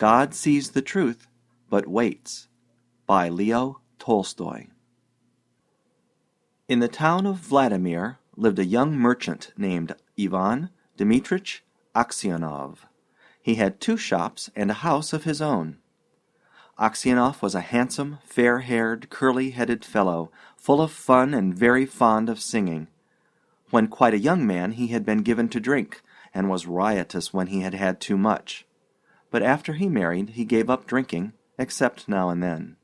God sees the truth, but waits, by Leo Tolstoy. In the town of Vladimir lived a young merchant named Ivan Dmitrich Aksionov. He had 2 shops and a house of his own. Aksionov was a handsome, fair-haired, curly-headed fellow, full of fun and very fond of singing. When quite a young man he had been given to drink, and was riotous when he had had too much. But after he married he gave up drinking, except now and then.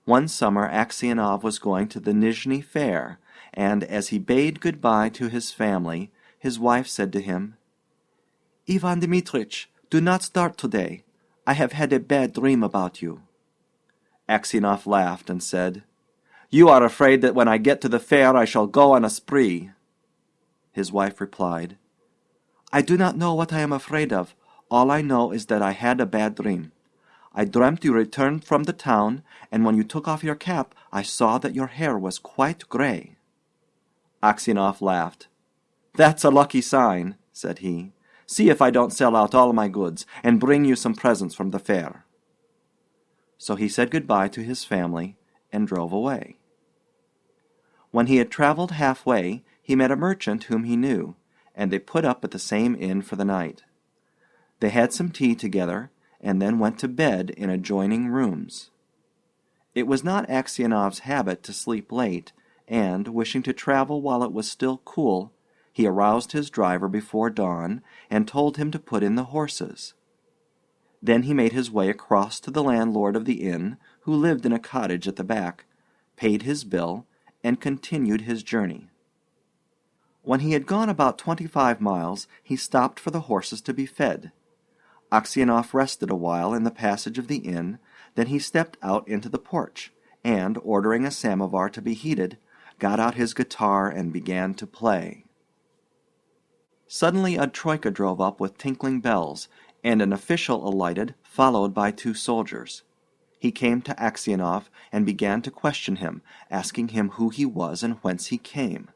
One summer Aksionov was going to the Nizhny Fair, and as he bade good-bye to his family, his wife said to him, "Ivan Dmitrich, do not start today. I have had a bad dream about you." Aksionov laughed and said, "You are afraid that when I get to the fair I shall go on a spree." His wife replied, "I do not know what I am afraid of. All I know is that I had a bad dream. I dreamt you returned from the town, and when you took off your cap I saw that your hair was quite gray." Aksionov laughed. "That's a lucky sign," said he. "See if I don't sell out all my goods, and bring you some presents from the fair." So he said good-bye to his family and drove away. When he had traveled halfway, he met a merchant whom he knew, and they put up at the same inn for the night. They had some tea together, and then went to bed in adjoining rooms. It was not Aksionov's habit to sleep late, and, wishing to travel while it was still cool, he aroused his driver before dawn and told him to put in the horses. Then he made his way across to the landlord of the inn, who lived in a cottage at the back, paid his bill, and continued his journey. When he had gone about 25 miles, he stopped for the horses to be fed. Aksionov rested a while in the passage of the inn, then he stepped out into the porch, and, ordering a samovar to be heated, got out his guitar and began to play. Suddenly a troika drove up with tinkling bells, and an official alighted, followed by 2 soldiers. He came to Aksionov and began to question him, asking him who he was and whence he came.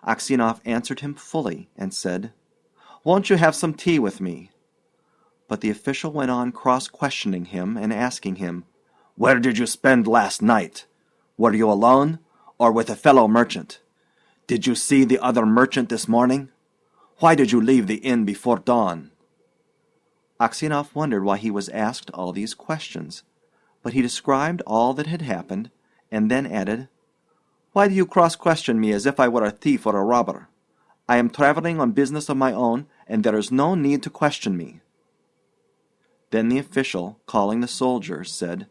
Aksionov answered him fully and said, "Won't you have some tea with me?" But the official went on cross-questioning him and asking him, "Where did you spend last night? Were you alone, or with a fellow merchant? Did you see the other merchant this morning? Why did you leave the inn before dawn?" Aksionov wondered why he was asked all these questions, but he described all that had happened, and then added, "Why do you cross-question me as if I were a thief or a robber? I am traveling on business of my own, and there is no need to question me." Then the official, calling the soldiers, said,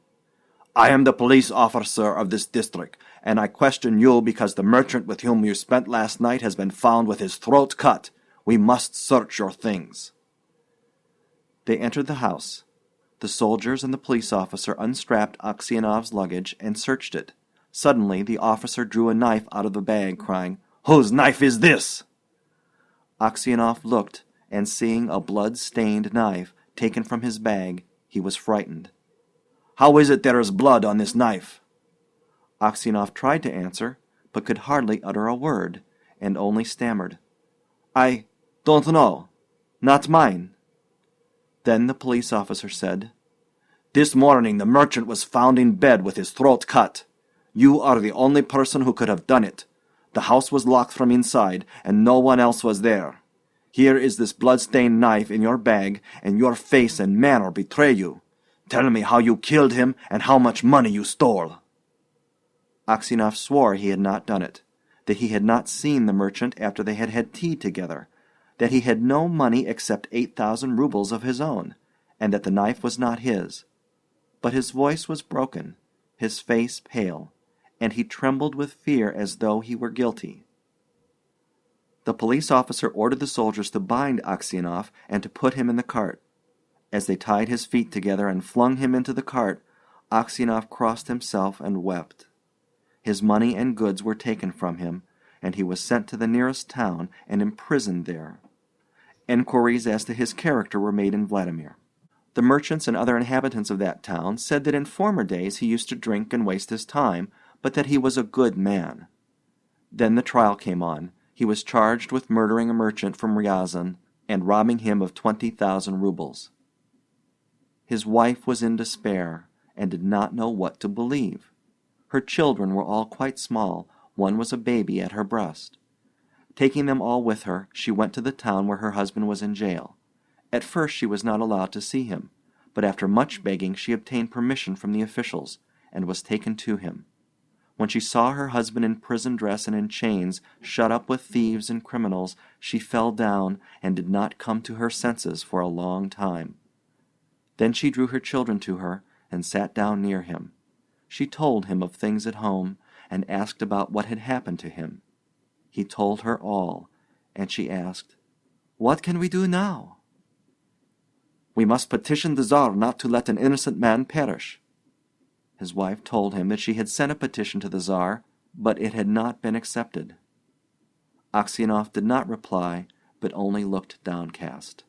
"I am the police officer of this district, and I question you because the merchant with whom you spent last night has been found with his throat cut. We must search your things." They entered the house. The soldiers and the police officer unstrapped Aksionov's luggage and searched it. Suddenly the officer drew a knife out of the bag, crying, "Whose knife is this?" Aksionov looked, and seeing a blood-stained knife taken from his bag, he was frightened. "How is it there is blood on this knife?" Aksionov tried to answer, but could hardly utter a word, and only stammered, "I don't know. Not mine." Then the police officer said, "This morning the merchant was found in bed with his throat cut. You are the only person who could have done it. The house was locked from inside, and no one else was there. Here is this blood-stained knife in your bag, and your face and manner betray you. Tell me how you killed him and how much money you stole." Aksionov swore he had not done it, that he had not seen the merchant after they had had tea together, that he had no money except 8,000 rubles of his own, and that the knife was not his. But his voice was broken, his face pale, and he trembled with fear as though he were guilty. The police officer ordered the soldiers to bind Aksionov and to put him in the cart. As they tied his feet together and flung him into the cart, Aksionov crossed himself and wept. His money and goods were taken from him, and he was sent to the nearest town and imprisoned there. Enquiries as to his character were made in Vladimir. The merchants and other inhabitants of that town said that in former days he used to drink and waste his time, but that he was a good man. Then the trial came on. He was charged with murdering a merchant from Ryazan and robbing him of 20,000 rubles. His wife was in despair, and did not know what to believe. Her children were all quite small. One was a baby at her breast. Taking them all with her, she went to the town where her husband was in jail. At first she was not allowed to see him, but after much begging she obtained permission from the officials, and was taken to him. When she saw her husband in prison dress and in chains, shut up with thieves and criminals, she fell down and did not come to her senses for a long time. Then she drew her children to her and sat down near him. She told him of things at home, and asked about what had happened to him. He told her all, and she asked, "What can we do now?" "We must petition the Tsar not to let an innocent man perish." His wife told him that she had sent a petition to the Tsar, but it had not been accepted. Aksionov did not reply, but only looked downcast.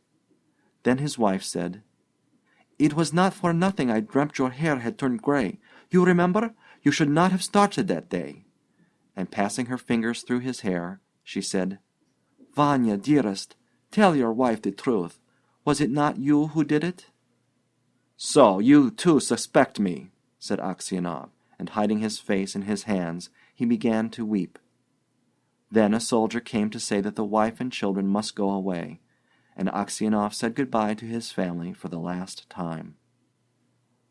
Then his wife said, "It was not for nothing I dreamt your hair had turned gray. You remember? You should not have started that day." And passing her fingers through his hair, she said, "Vanya, dearest, tell your wife the truth. Was it not you who did it?" "So you too suspect me," said Aksionov, and hiding his face in his hands, he began to weep. Then a soldier came to say that the wife and children must go away, and Aksionov said goodbye to his family for the last time.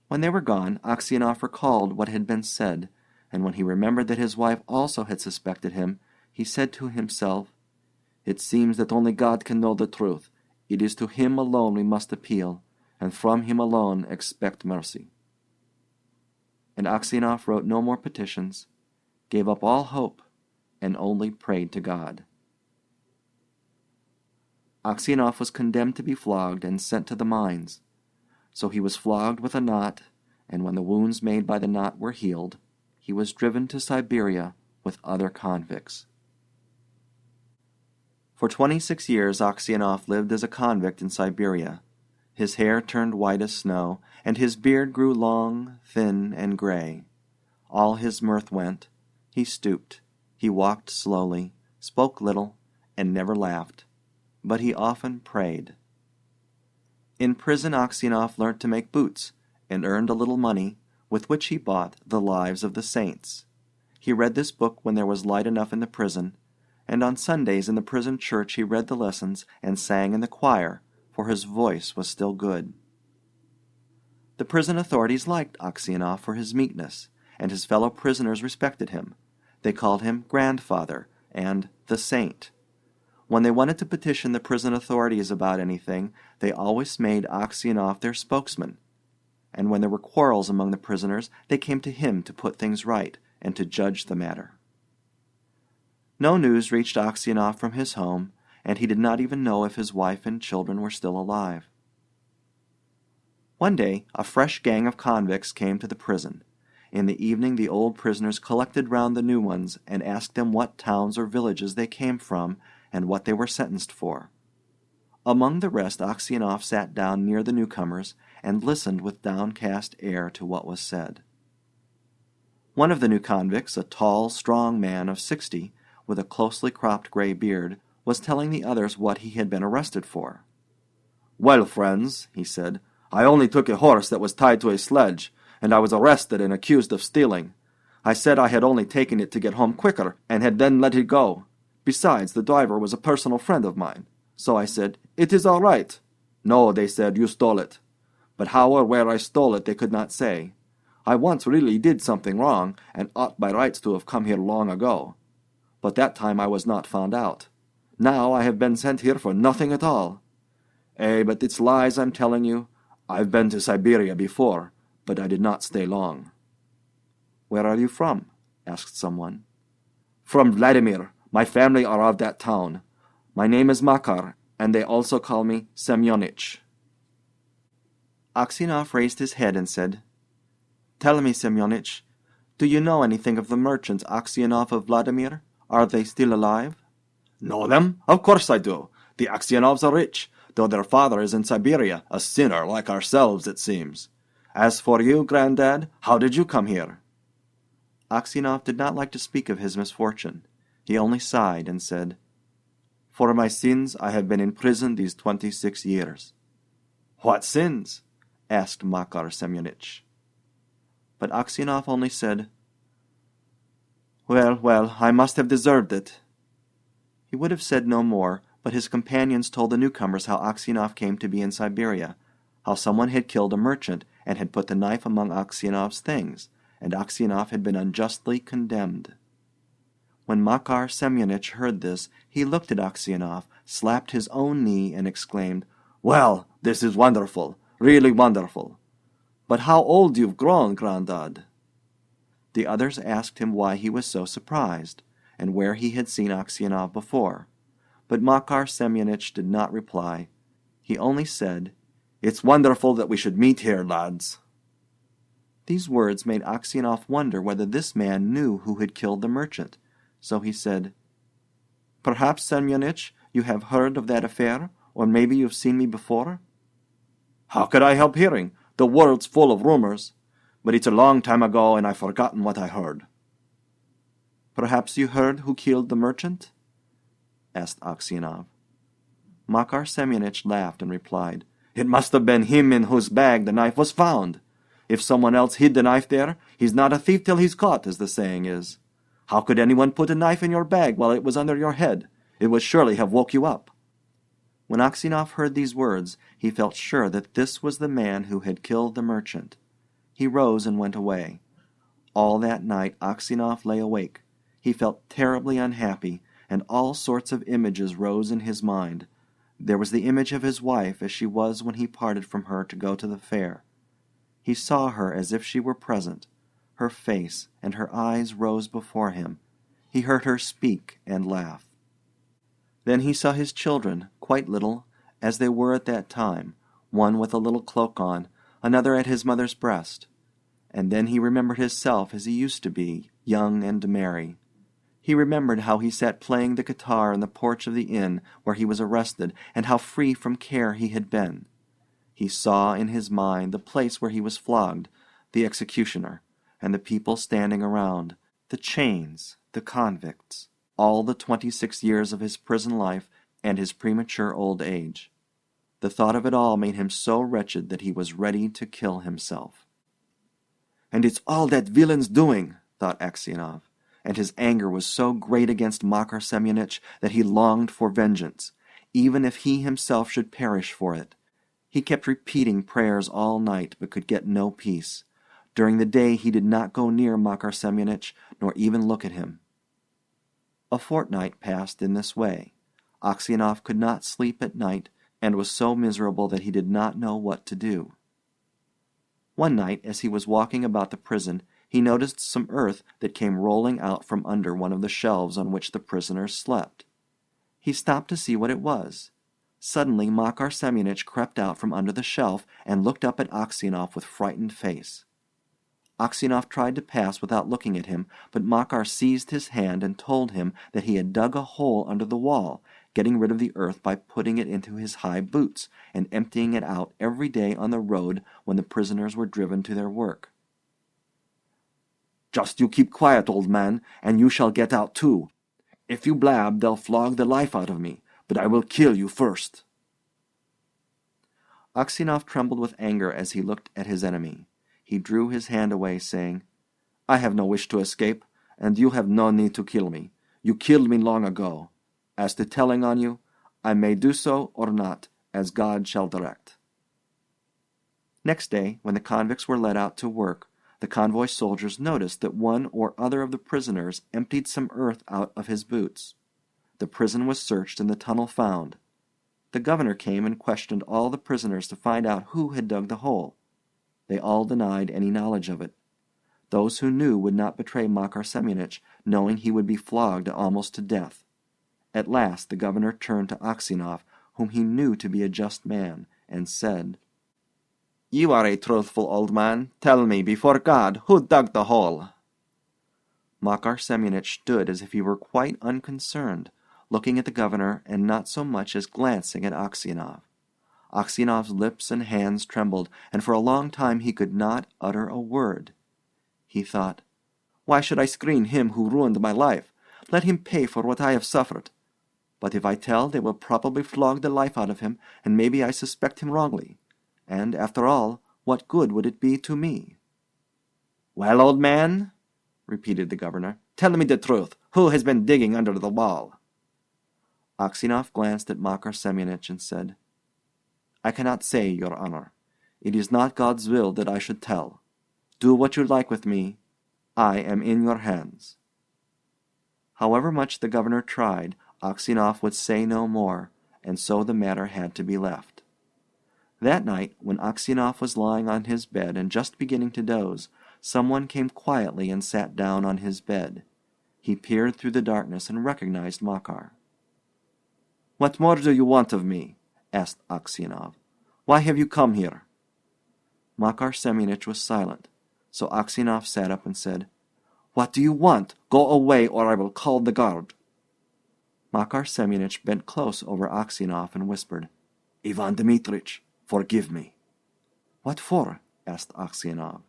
When they were gone, Aksionov recalled what had been said, and when he remembered that his wife also had suspected him, he said to himself, "It seems that only God can know the truth. It is to Him alone we must appeal, and from Him alone expect mercy." And Aksionov wrote no more petitions, gave up all hope, and only prayed to God. Aksionov was condemned to be flogged and sent to the mines. So he was flogged with a knot, and when the wounds made by the knot were healed, he was driven to Siberia with other convicts. For 26 years Aksionov lived as a convict in Siberia. His hair turned white as snow, and his beard grew long, thin, and gray. All his mirth went. He stooped. He walked slowly, spoke little, and never laughed. But he often prayed. In prison Aksionov learnt to make boots, and earned a little money, with which he bought The Lives of the Saints. He read this book when there was light enough in the prison, and on Sundays in the prison church he read the lessons and sang in the choir, for his voice was still good. The prison authorities liked Aksionov for his meekness, and his fellow prisoners respected him. They called him Grandfather and the Saint. When they wanted to petition the prison authorities about anything, they always made Aksionov their spokesman. And when there were quarrels among the prisoners, they came to him to put things right and to judge the matter. No news reached Aksionov from his home, and he did not even know if his wife and children were still alive. One day, a fresh gang of convicts came to the prison. In the evening the old prisoners collected round the new ones and asked them what towns or villages they came from and what they were sentenced for. Among the rest Aksionov sat down near the newcomers and listened with downcast air to what was said. One of the new convicts, a tall, strong man of 60, with a closely cropped gray beard, was telling the others what he had been arrested for. "Well, friends," he said, "I only took a horse that was tied to a sledge, and I was arrested and accused of stealing. I said I had only taken it to get home quicker, and had then let it go. Besides, the driver was a personal friend of mine. So I said, 'It is all right.' 'No,' they said, 'you stole it.' But how or where I stole it they could not say. I once really did something wrong, and ought by rights to have come here long ago. But that time I was not found out. Now I have been sent here for nothing at all. But it's lies I'm telling you. I've been to Siberia before, but I did not stay long." "Where are you from?" asked someone. "From Vladimir. My family are of that town. My name is Makar, and they also call me Semyonich." Aksionov raised his head and said, "Tell me, Semyonich, do you know anything of the merchants Aksionov of Vladimir? Are they still alive?" "Know them? Of course I do. The Aksionovs are rich, though their father is in Siberia, a sinner like ourselves, it seems. As for you, Granddad, how did you come here?" Aksionov did not like to speak of his misfortune. He only sighed and said, "For my sins I have been in prison these 26 years." "What sins?" asked Makar Semyonich. But Aksionov only said, "Well, well, I must have deserved it." He would have said no more, but his companions told the newcomers how Aksionov came to be in Siberia, how someone had killed a merchant and had put the knife among Aksionov's things, and Aksionov had been unjustly condemned. When Makar Semyonich heard this, he looked at Aksionov, slapped his own knee, and exclaimed, "Well, this is wonderful, really wonderful. But how old you've grown, Grandad!" The others asked him why he was so surprised, and where he had seen Aksionov before, but Makar Semyonich did not reply. He only said, "It's wonderful that we should meet here, lads." These words made Aksionov wonder whether this man knew who had killed the merchant, so he said, "Perhaps, Semyonich, you have heard of that affair, or maybe you've seen me before?" "How could I help hearing? The world's full of rumors. But it's a long time ago, and I've forgotten what I heard." "Perhaps you heard who killed the merchant?" asked Aksionov. Makar Semyonich laughed and replied, "It must have been him in whose bag the knife was found. If someone else hid the knife there, he's not a thief till he's caught, as the saying is. How could anyone put a knife in your bag while it was under your head? It would surely have woke you up." When Aksionov heard these words, he felt sure that this was the man who had killed the merchant. He rose and went away. All that night Aksionov lay awake. He felt terribly unhappy, and all sorts of images rose in his mind. There was the image of his wife as she was when he parted from her to go to the fair. He saw her as if she were present. Her face and her eyes rose before him. He heard her speak and laugh. Then he saw his children, quite little, as they were at that time, one with a little cloak on, another at his mother's breast. And then he remembered himself as he used to be, young and merry. He remembered how he sat playing the guitar in the porch of the inn where he was arrested, and how free from care he had been. He saw in his mind the place where he was flogged, the executioner, and the people standing around, the chains, the convicts, all the 26 years of his prison life and his premature old age. The thought of it all made him so wretched that he was ready to kill himself. "And it's all that villain's doing," thought Aksionov, and his anger was so great against Makar Semyonich that he longed for vengeance, even if he himself should perish for it. He kept repeating prayers all night, but could get no peace. During the day he did not go near Makar Semyonich, nor even look at him. A fortnight passed in this way. Aksionov could not sleep at night, and was so miserable that he did not know what to do. One night, as he was walking about the prison, he noticed some earth that came rolling out from under one of the shelves on which the prisoners slept. He stopped to see what it was. Suddenly Makar Semyonich crept out from under the shelf and looked up at Aksionov with frightened face. Aksionov tried to pass without looking at him, but Makar seized his hand and told him that he had dug a hole under the wall, getting rid of the earth by putting it into his high boots, and emptying it out every day on the road when the prisoners were driven to their work. "Just you keep quiet, old man, and you shall get out too. If you blab, they'll flog the life out of me, but I will kill you first." Aksionov trembled with anger as he looked at his enemy. He drew his hand away, saying, "I have no wish to escape, and you have no need to kill me. You killed me long ago. As to telling on you, I may do so or not, as God shall direct." Next day, when the convicts were led out to work, the convoy soldiers noticed that one or other of the prisoners emptied some earth out of his boots. The prison was searched and the tunnel found. The governor came and questioned all the prisoners to find out who had dug the hole. They all denied any knowledge of it. Those who knew would not betray Makar Semyonich, knowing he would be flogged almost to death. At last the governor turned to Aksionov, whom he knew to be a just man, and said, "You are a truthful old man. Tell me, before God, who dug the hole?" Makar Semyonich stood as if he were quite unconcerned, looking at the governor and not so much as glancing at Aksionov. Aksionov's lips and hands trembled, and for a long time he could not utter a word. He thought, "Why should I screen him who ruined my life? Let him pay for what I have suffered. But if I tell, they will probably flog the life out of him, and maybe I suspect him wrongly. And, after all, What good would it be to me?" "Well, old man," repeated the governor, "tell me the truth. Who has been digging under the wall?" Aksionov glanced at Makar Semyonich and said, "I cannot say, your honor. It is not God's will that I should tell. Do what you like with me. I am in your hands." However much the governor tried, Aksionov would say no more, and so the matter had to be left. That night, when Aksionov was lying on his bed and just beginning to doze, someone came quietly and sat down on his bed. He peered through the darkness and recognized Makar. "What more do you want of me?" asked Aksionov. "Why have you come here?" Makar Semyonich was silent, so Aksionov sat up and said, "What do you want? Go away, or I will call the guard." Makar Semyonich bent close over Aksionov and whispered, "Ivan Dmitrich, forgive me." "What for?" asked Aksionov.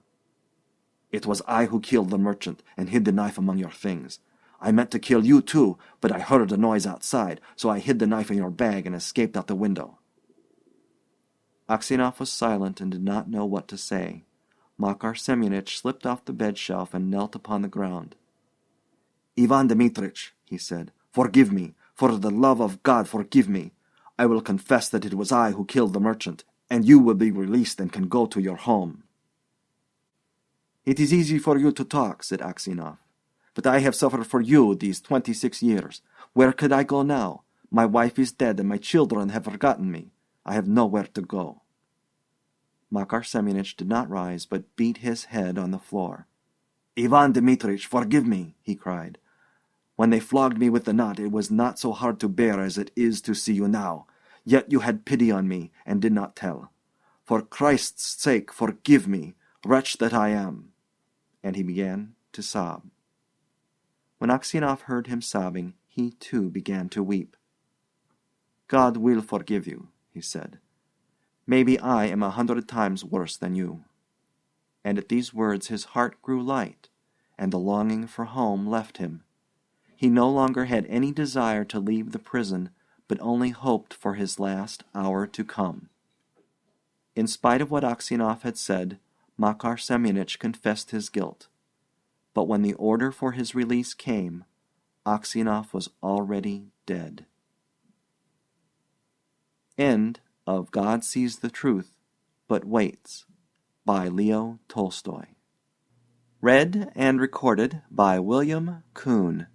"It was I who killed the merchant and hid the knife among your things. I meant to kill you too, but I heard a noise outside, so I hid the knife in your bag and escaped out the window." Aksionov was silent and did not know what to say. Makar Semyonich slipped off the bed-shelf and knelt upon the ground. "Ivan Dmitrich," he said, "forgive me. For the love of God, forgive me. I will confess that it was I who killed the merchant, and you will be released and can go to your home." "It is easy for you to talk," said Aksionov. "But I have suffered for you these 26 years. Where could I go now? My wife is dead and my children have forgotten me. I have nowhere to go." Makar Semyonich did not rise, but beat his head on the floor. "Ivan Dmitrich, forgive me!" he cried. "When they flogged me with the knot, it was not so hard to bear as it is to see you now. Yet you had pity on me and did not tell. For Christ's sake, forgive me, wretch that I am!" And he began to sob. When Aksionov heard him sobbing, he too began to weep. "God will forgive you," he said. "Maybe I am 100 times worse than you." And at these words his heart grew light, and the longing for home left him. He no longer had any desire to leave the prison, but only hoped for his last hour to come. In spite of what Aksionov had said, Makar Semyonich confessed his guilt. But when the order for his release came, Aksionov was already dead. End of God Sees the Truth, But Waits, by Leo Tolstoy. Read and recorded by William Kuhn.